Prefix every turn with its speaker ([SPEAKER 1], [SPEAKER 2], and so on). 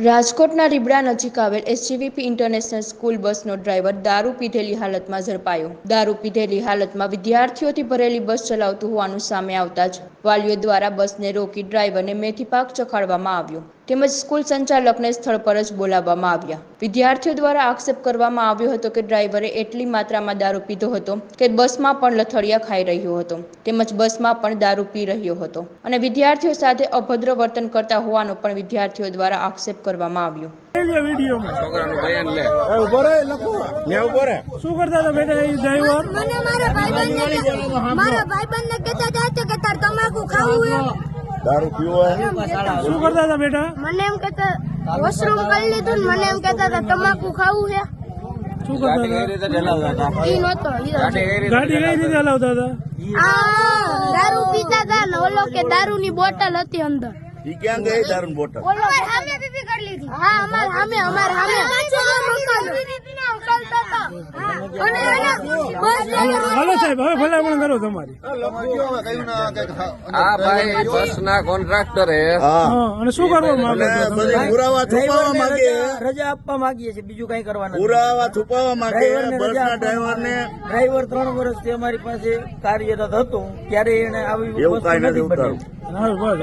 [SPEAKER 1] રાજકોટના રીબડા નજીક આવેલ એસજીવીપી ઇન્ટરનેશનલ સ્કૂલ બસનો ડ્રાઈવર દારૂ પીધેલી હાલતમાં ઝડપાયો। દારૂ પીધેલી હાલતમાં વિદ્યાર્થીઓથી ભરેલી બસ ચલાવતું હોવાનું સામે આવતા જ વાલીઓ દ્વારા બસને રોકી ડ્રાઈવરને મેથી પાક ચખાડવામાં આવ્યો તેમજ સ્કૂલ સંચાલકને સ્થળ પર જ બોલાવવામાં આવ્યા। વિદ્યાર્થીઓ દ્વારા આક્ષેપ કરવામાં આવ્યો હતો કે ડ્રાઈવરે એટલી માત્રામાં દારૂ પીધો હતો કે બસમાં પણ લથડિયા ખાઈ રહ્યો હતો તેમજ બસમાં પણ દારૂ પી રહ્યો હતો અને વિદ્યાર્થીઓ સાથે અભદ્ર વર્તન કરતા હોવાનો પણ વિદ્યાર્થીઓ દ્વારા આક્ષેપ કરવામાં આવ્યો।
[SPEAKER 2] શું કરતા હતા બેટા એ ડ્રાઈવર?
[SPEAKER 3] મને મારા ભાઈબંધને કહેતા હતા કે તાર તમાકુ ખાવું હે,
[SPEAKER 4] દારૂ પીવો હે।
[SPEAKER 2] શું કરતા હતા બેટા?
[SPEAKER 3] મને એમ કહેતા વોશરૂમ કરી લીધું ને મને એમ કહેતા હતા તમાકુ ખાવું હે।
[SPEAKER 2] શું કરતા હતા?
[SPEAKER 3] ઈ નહોતો
[SPEAKER 2] ગાડી કઈ રીતે હલાવતા હતા?
[SPEAKER 3] દારૂ પીતા હતા ને ઓલો કે દારૂની બોટલ હતી અંદર।
[SPEAKER 4] ઈ ક્યાં ગઈ દારૂની બોટલ?
[SPEAKER 3] ઓલો સામે પીપી કરી લીધી। હા અમાર સામે
[SPEAKER 2] હાલો સાહેબ, હવે ભલામણ કરો તમારી।
[SPEAKER 5] આ ભાઈ બસ ના કોન્ટ્રાક્ટર હે।
[SPEAKER 2] અને શું કરવા માંગે છે?
[SPEAKER 4] બધી પુરાવા છુપાવવા માંગે,
[SPEAKER 6] રજા આપવા માંગીએ છીએ, બીજું કઈ કરવાનું
[SPEAKER 4] પુરાવા છુપાવવા માંગે બસના ડ્રાઈવરને।
[SPEAKER 6] ડ્રાઈવર 3 વર્ષથી અમારી પાસે કાર્યરત હતો ત્યારે એને આવી
[SPEAKER 4] એવું
[SPEAKER 6] વસ્તુ
[SPEAKER 4] કાંઈ નથી
[SPEAKER 6] નથી બની।
[SPEAKER 4] ઉતારવું।
[SPEAKER 2] હા, બસ